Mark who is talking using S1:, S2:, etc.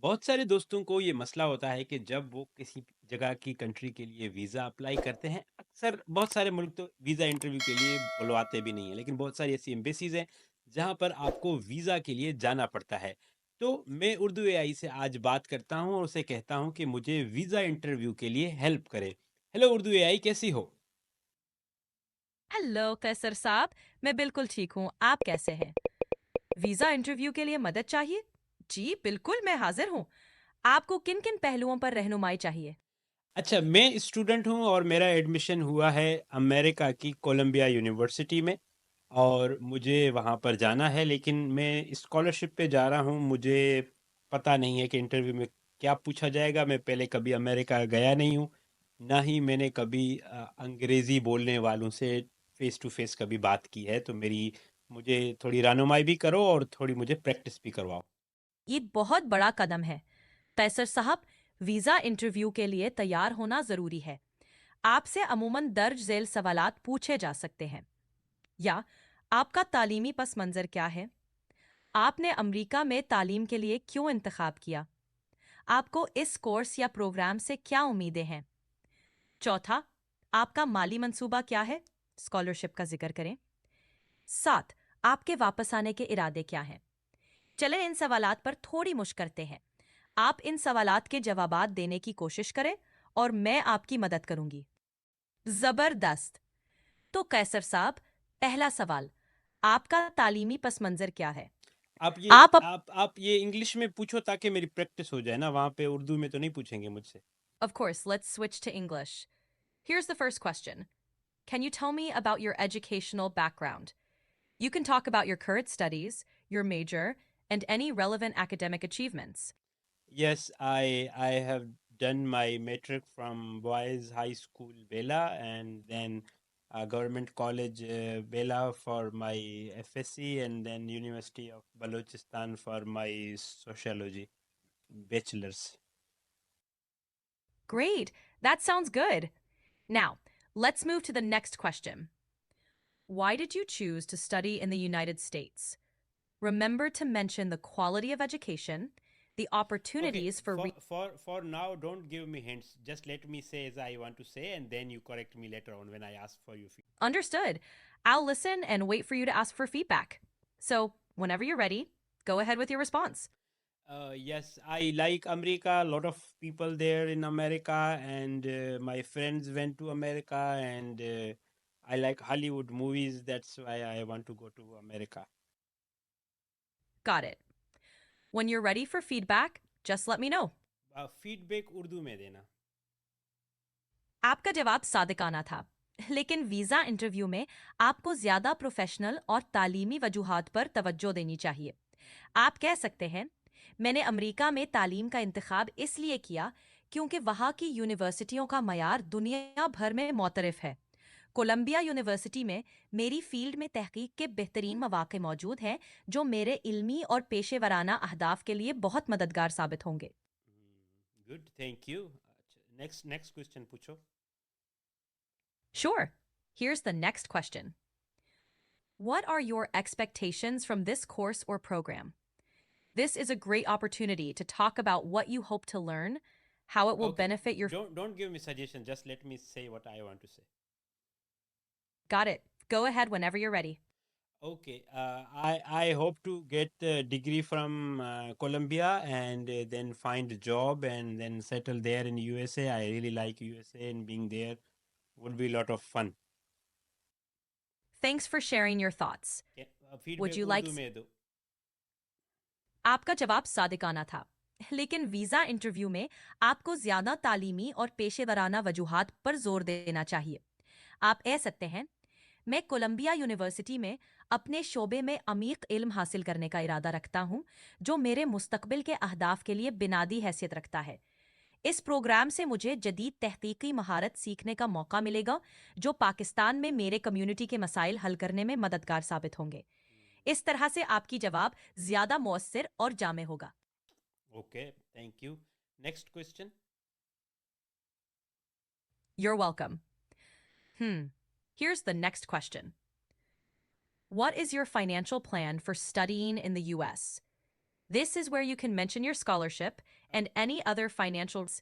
S1: بہت سارے دوستوں کو یہ مسئلہ ہوتا ہے کہ جب وہ کسی جگہ کی کنٹری کے لیے ویزا اپلائی کرتے ہیں، اکثر بہت سارے ملک تو ویزا انٹرویو کے لیے بلواتے بھی نہیں ہیں، لیکن بہت ساری ایسی ایمبیسیز ہیں جہاں پر آپ کو ویزا کے لیے جانا پڑتا ہے۔ تو میں اردو اے آئی سے آج بات کرتا ہوں اور اسے کہتا ہوں کہ مجھے ویزا انٹرویو کے لیے ہیلپ کرے۔ ہیلو اردو اے آئی، کیسی ہو؟
S2: ہیلو قیصر صاحب، میں بالکل ٹھیک ہوں۔ آپ کیسے ہیں؟ ویزا انٹرویو کے لیے مدد چاہیے؟ جی بالکل، میں حاضر ہوں۔ آپ کو کن کن پہلوؤں پر رہنمائی چاہیے؟
S1: اچھا، میں اسٹوڈنٹ ہوں اور میرا ایڈمیشن ہوا ہے امریکہ کی کولمبیا یونیورسٹی میں، اور مجھے وہاں پر جانا ہے، لیکن میں اسکالرشپ پہ جا رہا ہوں۔ مجھے پتہ نہیں ہے کہ انٹرویو میں کیا پوچھا جائے گا۔ میں پہلے کبھی امریکہ گیا نہیں ہوں، نہ ہی میں نے کبھی انگریزی بولنے والوں سے فیس ٹو فیس کبھی بات کی ہے، تو مجھے تھوڑی رہنمائی بھی کرو اور تھوڑی مجھے پریکٹس بھی کرواؤ۔
S2: یہ بہت بڑا قدم ہے قیصر صاحب۔ ویزا انٹرویو کے لیے تیار ہونا ضروری ہے۔ آپ سے عموماً درج ذیل سوالات پوچھے جا سکتے ہیں۔ یا آپ کا تعلیمی پس منظر کیا ہے؟ آپ نے امریکہ میں تعلیم کے لیے کیوں انتخاب کیا؟ آپ کو اس کورس یا پروگرام سے کیا امیدیں ہیں؟ چوتھا، آپ کا مالی منصوبہ کیا ہے؟ اسکالرشپ کا ذکر کریں۔ سات، آپ کے واپس آنے کے ارادے کیا ہیں؟ چلیں ان سوالات پر تھوڑی مشق کرتے ہیں۔ آپ ان سوالات کے جوابات دینے کی کوشش کریں اور میں آپ کی مدد کروں گی۔ زبردست! تو قیصر صاحب، پہلا سوال، آپ کا تعلیمی پس منظر کیا ہے؟
S1: آپ یہ
S2: آپ
S1: آپ یہ انگلش میں پوچھو تاکہ میری پریکٹس ہو جائے نا، وہاں پہ اردو میں تو نہیں پوچھیں گے مجھ سے۔
S2: Of course, let's switch to English. Here's the first question. Can you tell me about your educational background? You can talk about your current studies, your major, and any relevant academic achievements.
S1: Yes, I have done my metric from Boys High School Bela, and then Government College Bela for my FSc, and then University of Balochistan for my sociology bachelor's.
S2: Great! That sounds good. Now, let's move to the next question. Why did you choose to study in the United States? Remember to mention the quality of education, the
S1: Okay,
S2: opportunities for
S1: for now, don't give me hints. Just let me say as I want to say, and then you correct me later on when I ask for your feedback.
S2: Understood. I'll listen and wait for you to ask for feedback. So, whenever you're ready, go ahead with your response.
S1: Yes, I like America. A lot of people there in America, and my friends went to America, and I like Hollywood movies. That's why I want to go to America.
S2: Got it. When you're ready for feedback, just let me know.
S1: Feedback Urdu میں دینا.
S2: آپ کا جواب صادقانہ تھا، لیکن visa interview میں آپ کو زیادہ پروفیشنل اور تعلیمی وجوہات پر توجہ دینی چاہیے۔ آپ کہہ سکتے ہیں، میں نے امریکہ میں تعلیم کا انتخاب اس لیے کیا کیونکہ وہاں کی یونیورسٹیوں کا معیار دنیا بھر میں معترف ہے۔ کولمبیا یونیورسٹی میں میری فیلڈ میں تحقیق کے بہترین مواقع موجود ہیں جو میرے علمی اور پیشے ورانہ اہداف کے لیے بہت مددگار ثابت ہوں گے۔
S1: Good, thank you. Next question پوچھو.
S2: Sure. Here's the next question. What are your expectations from this course or program? This is a great opportunity to talk about what you hope to learn, how it will
S1: Okay,
S2: benefit your...
S1: don't give me suggestion. Just let me say what I want to say.
S2: Got it. Go ahead whenever you're ready.
S1: Okay, I hope to get a degree from Columbia, and then find a job and then settle there in USA. I really like USA, and being there would be a lot of fun.
S2: Thanks for sharing your thoughts. Would
S1: Feedback
S2: you like...
S1: Urdu میں دو.
S2: آپ کا جواب صادقانہ تھا، لیکن visa interview میں آپ کو زیادہ تعلیمی اور پیشے ورانہ وجوہات پر زور دینا چاہیے۔ آپ کہہ سکتے ہیں، میں کولمبیا یونیورسٹی میں اپنے شعبے میں عمیق علم حاصل کرنے کا ارادہ رکھتا ہوں جو میرے مستقبل کے اہداف کے لیے بنیادی حیثیت رکھتا ہے۔ اس پروگرام سے مجھے جدید تحقیقی مہارت سیکھنے کا موقع ملے گا جو پاکستان میں میرے کمیونٹی کے مسائل حل کرنے میں مددگار ثابت ہوں گے۔ اس طرح سے آپ کی جواب زیادہ مؤثر اور جامع ہوگا۔
S1: Okay, thank you. Next question.
S2: You're welcome. Here's the next question. What is your financial plan for studying in the US? This is where you can mention your scholarship and any other financials.